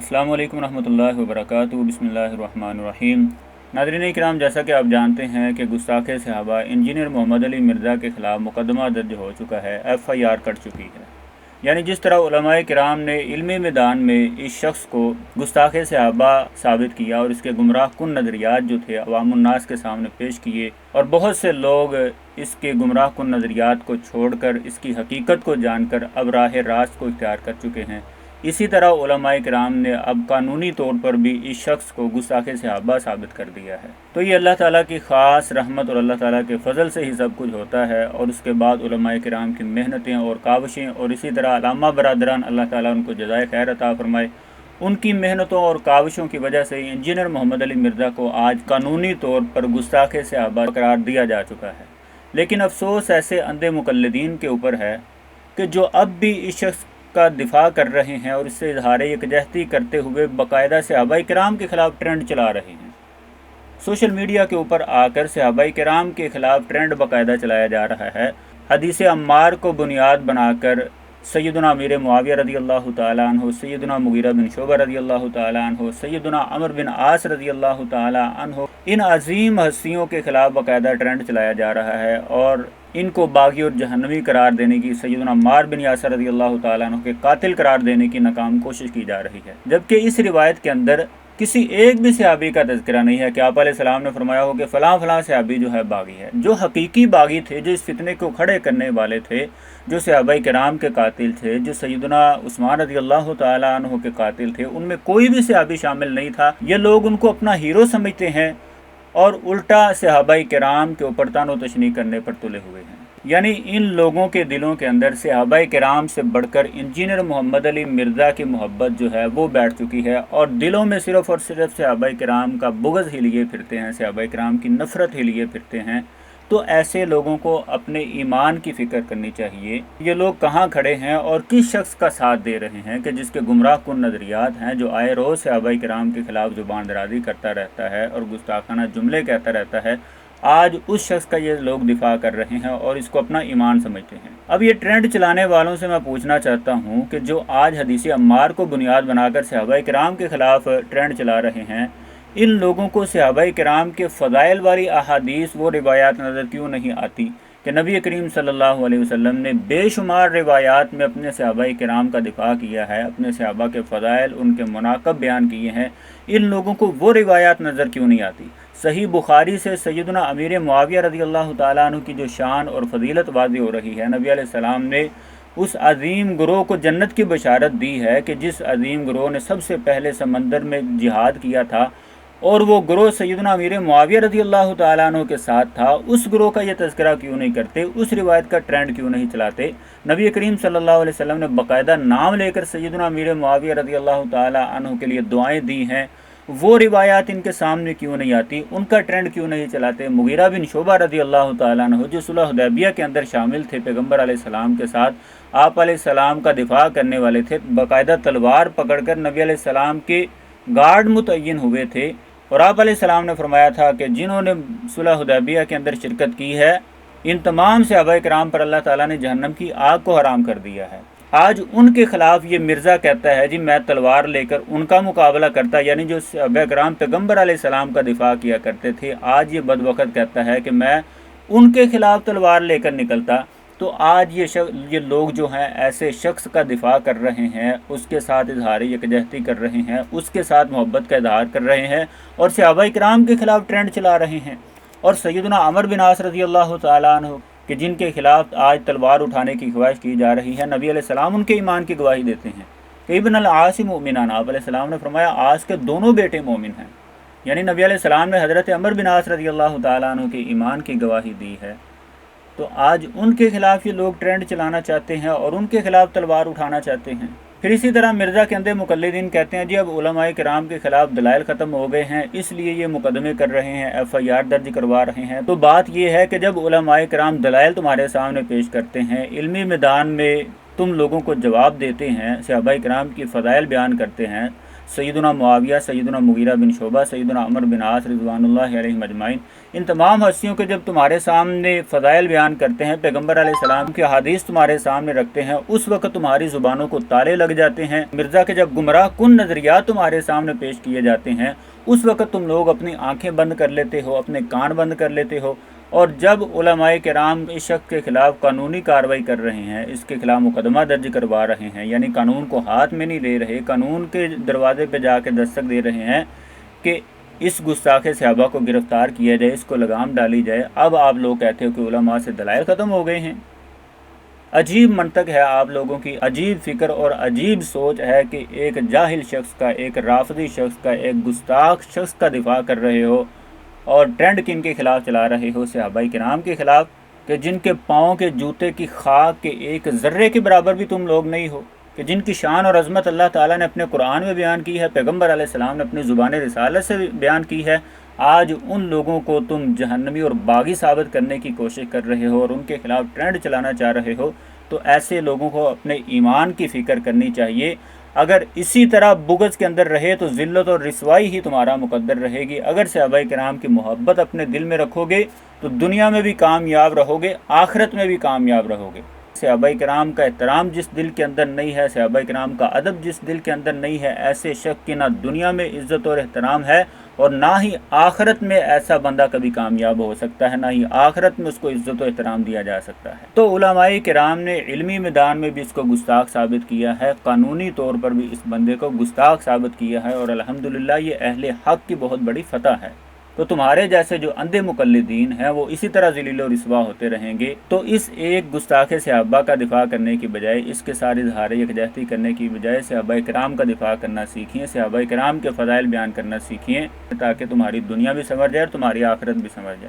अस्सलामु अलैकुम रहमतुल्लाहि व बरकातुहू। बिस्मिल्लाहिर्रहमानिर्रहीम। नाज़रीन इकराम, जैसा कि आप जानते हैं कि गुस्ताखे सहाबा इंजीनियर मोहम्मद अली मिर्ज़ा के ख़िलाफ़ मुकदमा दर्ज हो चुका है, FIR कट चुकी है। यानी जिस तरह उलमाए किराम ने इल्मी मैदान में इस शख्स को गुस्ताखे सहाबा साबित किया और इसके गुमराह कुन नज़रियात जो थे अवामुन्नास के सामने पेश किए, और बहुत से लोग इसके गुमराह कुन नज़रियात को छोड़कर इसकी हकीकत को जानकर अब राह रास्त को इख्तियार कर चुके हैं, इसी तरह उलमाए किराम ने अब कानूनी तौर पर भी इस शख्स को गुस्ताखे सहाबा साबित कर दिया है। तो ये अल्लाह ताला की ख़ास रहमत और अल्लाह ताला के फ़ज़ल से ही सब कुछ होता है। और उसके बाद उलमाए किराम की मेहनतें और काविशें और इसी तरह अलामा बरादरान अल्लाह ताला उनको जज़ाए खैर अता फ़रमाए, उनकी मेहनतों और काविशों की वजह से इंजीनियर मोहम्मद अली मिर्ज़ा को आज कानूनी तौर पर गुस्ताखे सहाबा करार दिया जा चुका है। लेकिन अफसोस ऐसे अंधे मुकल्लिदीन के ऊपर है कि जो अब भी इस शख्स का दिफा कर रहे हैं और इससे इजहार यकजहती करते हुए बाकायदा सहाबाए किराम के ख़िलाफ़ ट्रेंड चला रहे हैं। सोशल मीडिया के ऊपर आकर सहाबाए किराम के ख़िलाफ़ ट्रेंड बाकायदा चलाया जा रहा है। हदीस अम्मार को बुनियाद बनाकर सैयदना अमीर मुआविया रज़ी अल्लाह ताला अन्हु, सैयदना मुगीरा बिन शोबा रज़ी अल्लाह ताला अन्हु, सैयदना अमर बिन आस रज़ी अल्लाह ताला अन्हु, इन अजीम हस्तियों के ख़िलाफ़ बाकायदा ट्रेंड चलाया जा रहा है और इनको बागी और जहन्नमी करार देने की, सैयदना अम्मार बिन यासर रज़ी अल्लाह ताला अन्हु के कातिल करार देने की नाकाम कोशिश की जा रही है। जबकि इस रिवायत के अंदर किसी एक भी सहाबी का तज़किरा नहीं है कि आप अलैहिस्सलाम ने फरमाया हो कि फ़लाँ फ़लाँ सहाबी जो है बागी है। जो हकीकी बागी थे, जो इस फितने को खड़े करने वाले थे, जो सहाबाए किराम के कातिल थे, जो सैयदना उस्मान रज़ी अल्लाह ताला अन्हु के कातिल थे, उनमें कोई भी सहाबी शामिल नहीं था। ये लोग उनको अपना हीरो समझते हैं और उल्टा सहाबाए किराम के ऊपर तानो तशनी करने पर तुले हुए हैं। यानी इन लोगों के दिलों के अंदर सहाबाए किराम से बढ़कर इंजीनियर मोहम्मद अली मिर्ज़ा की मोहब्बत जो है वो बैठ चुकी है और दिलों में सिर्फ़ और सिर्फ सहाबाए किराम का बुग़्ज़ ही लिए फिरते हैं, सहाबाए किराम की नफ़रत ही लिए फिरते हैं। तो ऐसे लोगों को अपने ईमान की फ़िक्र करनी चाहिए। ये लोग कहाँ खड़े हैं और किस शख्स का साथ दे रहे हैं कि जिसके गुमराह कुन नज़रियात हैं, जो आए रोज़ सहाबाए किराम के ख़िलाफ़ ज़ुबान दराज़ी करता रहता है और गुस्ताखाना जुमले कहता रहता है, आज उस शख्स का ये लोग दिफा कर रहे हैं और इसको अपना ईमान समझते हैं। अब ये ट्रेंड चलाने वालों से मैं पूछना चाहता हूँ कि जो आज हदीस अम्मार को बुनियाद बनाकर सहाबाए किराम के ख़िलाफ़ ट्रेंड चला रहे हैं, इन लोगों को सहाबाए किराम के फ़ज़ाइल वाली अहादीस वो रिवायात नज़र क्यों नहीं आती कि नबी करीम सल्लल्लाहु अलैहि वसल्लम ने बेशुमार रिवायात में अपने सहाबाए किराम का दिफा किया है, अपने सहाबा के फ़ज़ाइल, उनके मुनाक़ब बयान किए हैं। इन लोगों को वो रिवायात नज़र क्यों नहीं आती? सही बुखारी से सैयदना अमीर मुआविया रज़ी अल्लाह ताला अन्हु की जो शान और फजीलत वाज़ेह हो रही है, नबी अलैहिस्सलाम ने उस अजीम गिरोह को जन्नत की बशारत दी है कि जिस अजीम गिरोह ने सबसे पहले समंदर में जिहाद किया था और वो गिरोह सैयदना अमीर मुआविया रज़ी अल्लाह ताला अन्हु के साथ था। उस गिरोह का ये तज़किरा क्यों नहीं करते? उस रिवायत का ट्रेंड क्यों नहीं चलाते? नबी करीम सल्लल्लाहु अलैहि वसल्लम ने बाकायदा नाम लेकर सैयदना अमीर मुआविया रज़ी अल्लाह ताला अन्हु के लिए दुआएं दी हैं, वो रिवायात इनके सामने क्यों नहीं आती? उनका ट्रेंड क्यों नहीं चलाते? मुगीरा बिन शोबा रज़ी अल्लाह ताला अन्हु जो सुलह हुदैबिया के अंदर शामिल थे, पैगम्बर अलैहिस्सलाम के साथ आप अलैहिस्सलाम का दिफा करने वाले थे, बाकायदा तलवार पकड़कर नबी अलैहिस्सलाम के गार्ड मुतय्यन हुए थे और आप अलैहिस्सलाम ने फरमाया था कि जिन्होंने सुलह हुदैबिया के अंदर शिरकत की है, इन तमाम सहाबाए किराम पर अल्लाह ताला ने जहन्नम की आग को हराम कर दिया है। आज उनके ख़िलाफ़ ये मिर्ज़ा कहता है जी मैं तलवार लेकर उनका मुकाबला करता, यानी जो सहाबाए किराम पैगम्बर अलैहिस्सलाम का दिफा किया करते थे, आज ये बदबख्त कहता है कि मैं उनके ख़िलाफ़ तलवार लेकर निकलता। तो आज ये लोग जो हैं ऐसे शख्स का दिफा कर रहे हैं, उसके साथ इजहार यकजहती कर रहे हैं, उसके साथ मोहब्बत का इजहार कर रहे हैं और सहाबाए किराम के ख़िलाफ़ ट्रेंड चला रहे हैं। और सैयदना अमर बिन आस रज़ी अल्लाह ताला अन्हु कि जिनके ख़िलाफ़ आज तलवार उठाने की ख्वाहिश की जा रही है, नबी अलैहिस्सलाम उनके ईमान की गवाही देते हैं कि इब्न अल-आस मोमिनान, आप अलैहिस्सलाम ने फरमाया आस के दोनों बेटे मोमिन हैं। यानी नबी अलैहिस्सलाम ने हज़रत अमर बिन आस रज़ी अल्लाह ताला अन्हु के ईमान की गवाही दी है। तो आज उनके ख़िलाफ़ ये लोग ट्रेंड चलाना चाहते हैं और उनके ख़िलाफ़ तलवार उठाना चाहते हैं। फिर इसी तरह मिर्ज़ा के अंधे मुकल्लिदीन कहते हैं जी अब उलमाए किराम के ख़िलाफ़ दलाइल ख़त्म हो गए हैं, इसलिए ये मुकदमे कर रहे हैं, FIR दर्ज करवा रहे हैं। तो बात ये है कि जब उलमाए किराम दलाइल तुम्हारे सामने पेश करते हैं, इल्मी मैदान में तुम लोगों को जवाब देते हैं, सहाबाए किराम की फ़ज़ाइल बयान करते हैं, सैयदना मुआविया, सैयदना मुगीरा बिन शोबा, सैयदना अमर बिन आस रिज़वानुल्लाहि अलैहिम अजमाइन, इन तमाम हस्तियों के जब तुम्हारे सामने फ़ज़ाइल बयान करते हैं, पैगम्बर अलैहिस्सलाम के हदीस तुम्हारे सामने रखते हैं, उस वक्त तुम्हारी ज़ुबानों को ताले लग जाते हैं। मिर्ज़ा के जब गुमराह कुन नज़रियात तुम्हारे सामने पेश किए जाते हैं, उस वक्त तुम लोग अपनी आँखें बंद कर लेते हो, अपने कान बंद कर लेते हो। और जब उलमाए किराम इस शख्स के ख़िलाफ़ कानूनी कार्रवाई कर रहे हैं, इसके ख़िलाफ़ मुकदमा दर्ज करवा रहे हैं, यानी कानून को हाथ में नहीं ले रहे, कानून के दरवाज़े पे जाके दस्तक दे रहे हैं कि इस गुस्ताखे सहाबा को गिरफ़्तार किया जाए, इसको लगाम डाली जाए, अब आप लोग कहते हो कि उलमा से दलाइल ख़त्म हो गए हैं। अजीब मंतक है आप लोगों की, अजीब फ़िक्र और अजीब सोच है कि एक जाहिल शख्स का, एक राफ़दी शख्स का, एक गुस्ताख शख्स का दिफा कर रहे हो और ट्रेंड किन के ख़िलाफ़ चला रहे हो? सहाबाए किराम के ख़िलाफ़, कि जिनके पाँव के जूते की खाक के एक ज़र्रे के बराबर भी तुम लोग नहीं हो, कि जिनकी शान और अज़मत अल्लाह ताला ने अपने कुरान में बयान की है, पैगम्बर अलैहिस्सलाम ने अपनी ज़ुबान रिसालत से बयान की है। आज उन लोगों को तुम जहन्नमी और बागी साबित करने की कोशिश कर रहे हो और उनके ख़िलाफ़ ट्रेंड चलाना चाह रहे हो, तो ऐसे लोगों को अपने ईमान की फ़िक्र करनी चाहिए। अगर इसी तरह बुग़्ज़ के अंदर रहे तो ज़िल्लत और रिसवाई ही तुम्हारा मुक़द्दर रहेगी। अगर सहाबाए किराम की मोहब्बत अपने दिल में रखोगे तो दुनिया में भी कामयाब रहोगे, आखिरत में भी कामयाब रहोगे। सहाबाए किराम का एहतराम जिस दिल के अंदर नहीं है, सहाबाए किराम का अदब जिस दिल के अंदर नहीं है, ऐसे शख्स की ना दुनिया में इज़्ज़त और एहतराम है और ना ही आखिरत में ऐसा बंदा कभी कामयाब हो सकता है, ना ही आखिरत में उसको इज़्ज़त और एहतराम दिया जा सकता है। तो उलमाए किराम ने इल्मी मैदान में भी इसको गुस्ताख साबित किया है, कानूनी तौर पर भी इस बंदे को गुस्ताख साबित किया है और अल्हम्दुलिल्लाह ये अहले हक़ की बहुत बड़ी फ़तह है। तो तुम्हारे जैसे जो अंधे मुक़ल्लिदीन हैं वो इसी तरह ज़लील और रिस्वा होते रहेंगे। तो इस एक गुस्ताखे सहाबा का दिफा करने की बजाय, इसके सारे इज़हार यकजहती करने की बजाय सहाबाए किराम का दिफा करना सीखिए, सहाबाए किराम के फ़ज़ाइल बयान करना सीखिए, ताकि तुम्हारी दुनिया भी संवर जाए और तुम्हारी आखिरत भी संवर जाए।